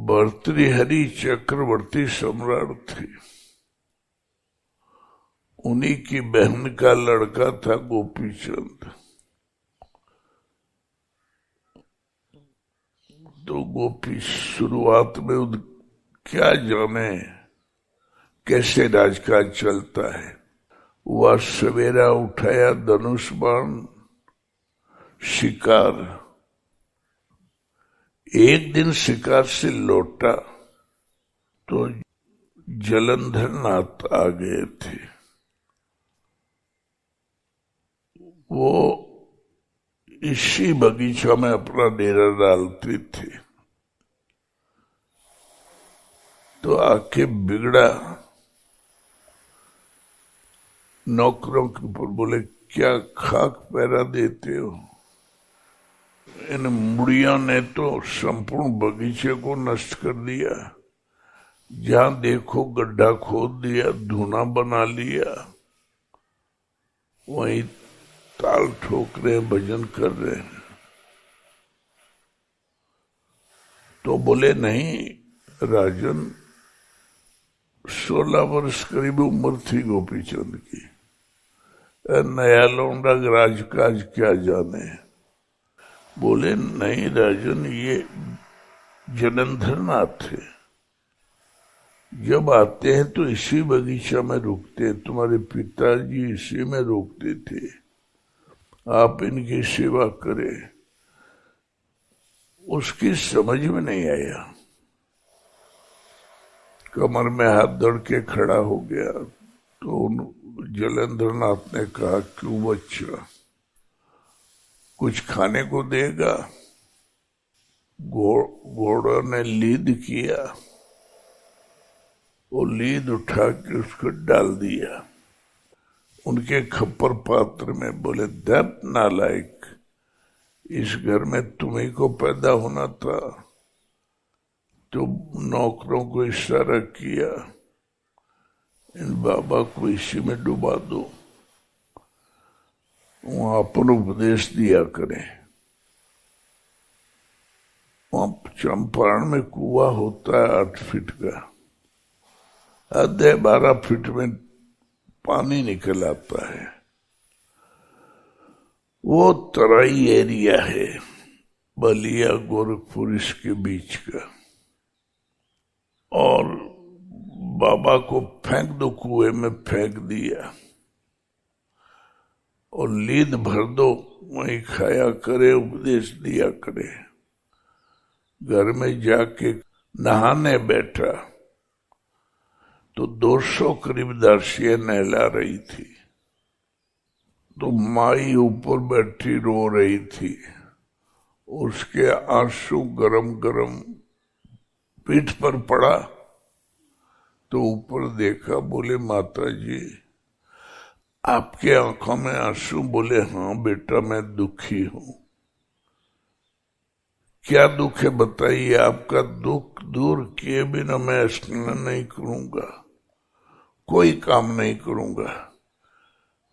भर्तृहरि चक्रवर्ती सम्राट थे। उन्हीं की बहन का लड़का था गोपीचंद। तो गोपी शुरुआत में क्या जाने कैसे राजकाज चलता है। वह सवेरा उठाया धनुष बाण शिकार। एक दिन शिकार से लौटा तो जलंधर नाथ आ गए थे। वो इसी बगीचा में अपना डेरा डालते थे। तो आके बिगड़ा नौकरों के ऊपर, बोले क्या खाक पैरा देते हो। इन मुड़िया ने तो संपूर्ण बगीचे को नष्ट कर दिया। जहां देखो गड्ढा खोद दिया, धूना बना लिया, वहीं ताल ठोक रहे, भजन कर रहे हैं। तो बोले नहीं राजन, 16 वर्ष करीब उम्र थी गोपीचंद की। नया लौंडा राजकाज क्या जाने। बोले नहीं राजन, ये जलंधर नाथ थे। जब आते हैं तो इसी बगीचा में रुकते हैं। तुम्हारे पिताजी इसी में रुकते थे। आप इनकी सेवा करें। उसकी समझ में नहीं आया। कमर में हाथ धर के खड़ा हो गया। तो जलंधर नाथ ने कहा, क्यों बच्चा, कुछ खाने को देगा। घोड़ा ने लीद किया। वो लीद उठा के उसको डाल दिया उनके खप्पर पात्र में। बोले दर्द नालायक, इस घर में तुम्ही को पैदा होना था। तो नौकरों को इशारा किया, इन बाबा को इसी में डुबा दो, वहां अपन उपदेश दिया करें। वहां चंपारण में कुआं होता है 8 फीट का, आधे 12 फीट में पानी निकल आता है। वो तराई एरिया है, बलिया गोरखपुर इसके बीच का। और बाबा को फेंक दो, कुएं में फेंक दिया और लीद भर दो, वहीं खाया करे, उपदेश दिया करे। घर में जाके नहाने बैठा तो 200 करीब दासियां नहला रही थी। तो माई ऊपर बैठी रो रही थी। उसके आंसू गरम गरम पीठ पर पड़ा। तो ऊपर देखा, बोले माता जी आपके आंखों में आंसू। बोले हाँ बेटा, मैं दुखी हूं। क्या दुख है बताइए। आपका दुख दूर किए बिना मैं स्नान नहीं करूंगा, कोई काम नहीं करूंगा।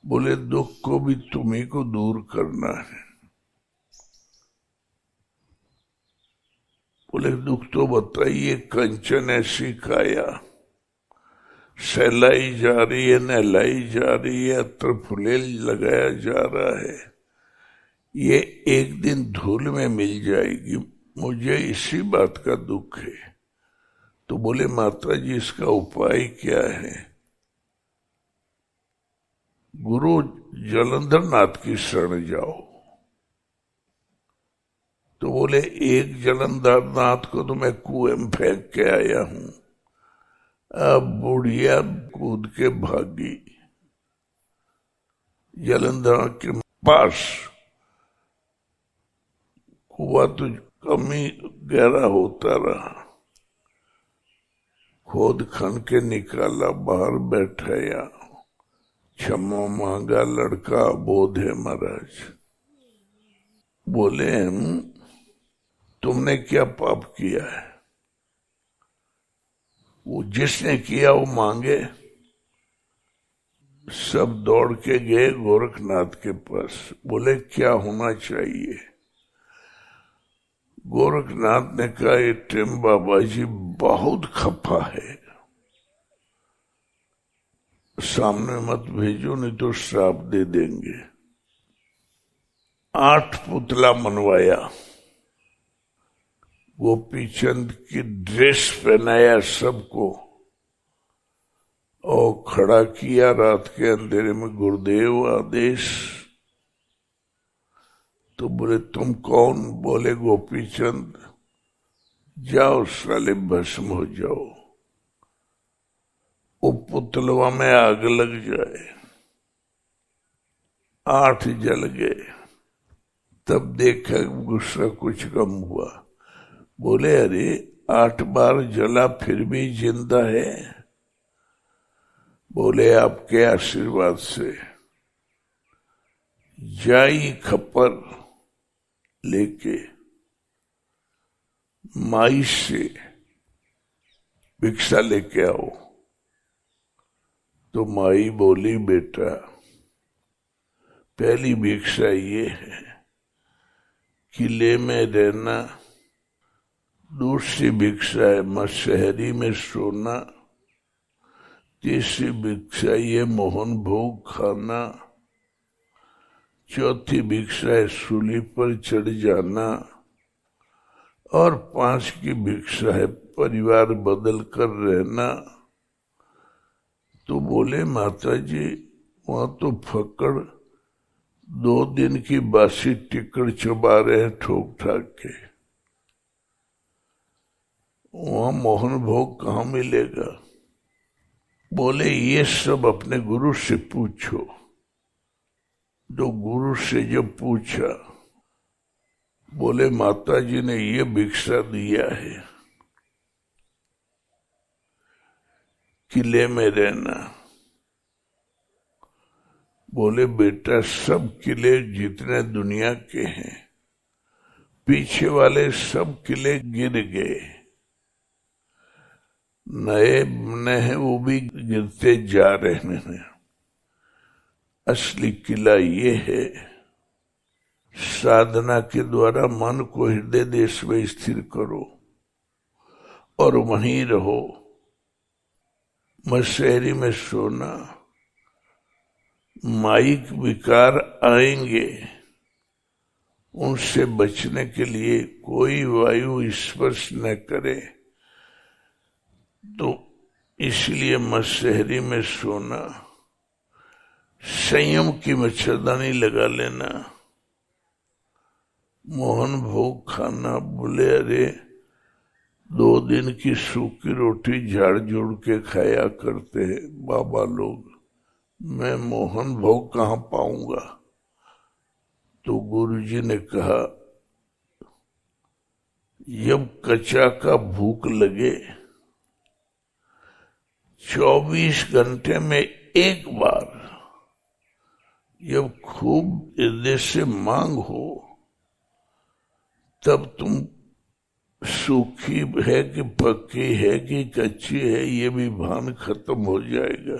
बोले दुख को भी तुम्ही को दूर करना है। बोले दुख तो बताइए। कंचन ऐसी काया, सहलाई जा रही है, नहलाई जा रही है, अत्र फुलेल लगाया जा रहा है। ये एक दिन धूल में मिल जाएगी, मुझे इसी बात का दुख है। तो बोले माता जी इसका उपाय क्या है। गुरु जलंधर नाथ की शरण जाओ। तो बोले एक जलंधर नाथ को तो मैं कुएं में फेंक के आया हूं। अब बुढ़िया कूद के भागी जलंधर के पास। कुआं तो कमी गहरा होता रहा। खोद खन के निकाला, बाहर बैठाया, क्षमा मांगा। लड़का बोध है महाराज। बोले तुमने क्या पाप किया है। वो जिसने किया वो मांगे। सब दौड़ के गए गोरखनाथ के पास। बोले क्या होना चाहिए। गोरखनाथ ने कहा ये टेम बाबा जी बहुत खफा है, सामने मत भेजो नहीं तो श्राप दे देंगे। 8 पुतला मनवाया, गोपी चंद की ड्रेस पहनाया सबको और खड़ा किया रात के अंधेरे में। गुरुदेव आदेश। तो बोले तुम कौन? बोले गोपी चंद। जाओ साले भस्म हो जाओ, वो पुतलवा में आग लग जाए। 8 जल गए। तब देखा गुस्सा कुछ कम हुआ। बोले अरे 8 बार जला फिर भी जिंदा है। बोले आपके आशीर्वाद से। जाई खप्पर लेके माई से भिक्षा लेके आओ। तो माई बोली बेटा पहली भिक्षा ये है किले में रहना, दूसरी भिक्षा है मशहरी में सोना, तीसरी भिक्षा ये मोहन भोग खाना, चौथी भिक्षा है सूली पर चढ़ जाना, और 5 की भिक्षा है परिवार बदल कर रहना। तो बोले माता जी वहां तो फकड़ 2 दिन की बासी टिकड़ चबा रहे ठोक ठाक के, वहां मोहन भोग कहाँ मिलेगा? बोले ये सब अपने गुरु से पूछो। जो गुरु से जब पूछा, बोले माता जी ने ये भिक्षा दिया है किले में रहना। बोले बेटा सब किले जितने दुनिया के हैं, पीछे वाले सब किले गिर गए, नए बने हैं वो भी गिरते जा रहे हैं। असली किला ये है साधना के द्वारा मन को हृदय देश में स्थिर करो और वहीं रहो। मशहरी में सोना, माइक विकार आएंगे, उनसे बचने के लिए कोई वायु स्पर्श न करे। तो इसलिए मशहरी में सोना, संयम की मच्छरदानी लगा लेना, मोहन भोग खाना। बोले अरे 2 दिन की सूखी रोटी झाड़ जोड़ के खाया करते हैं बाबा लोग, मैं मोहन भोग कहाँ पाऊंगा? तो गुरुजी ने कहा जब कच्चा का भूख लगे 24 घंटे में एक बार, जब खूब हृदय से मांग हो, तब तुम सूखी है कि पक्की है कि कच्ची है ये भी भान खत्म हो जाएगा,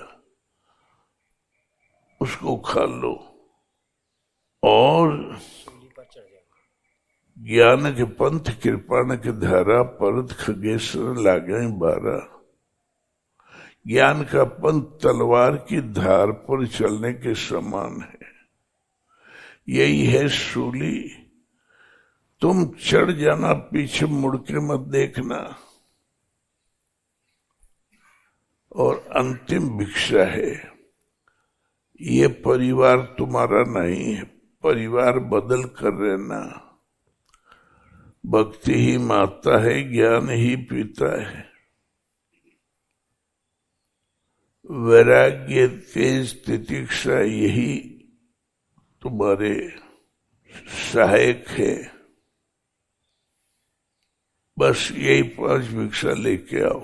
उसको खा लो। और ज्ञान के पंथ कृपाण के धारा परत खगेश्वर लागे 12। ज्ञान का पंथ तलवार की धार पर चलने के समान है। यही है सूली। तुम चढ़ जाना, पीछे मुड़ के मत देखना। और अंतिम भिक्षा है, ये परिवार तुम्हारा नहीं है, परिवार बदल कर रहना। भक्ति ही माता है, ज्ञान ही पिता है। वैराग्य, तेज, तितिक्षा यही तुम्हारे सहायक है। बस यही 5 भिक्षा लेके आओ।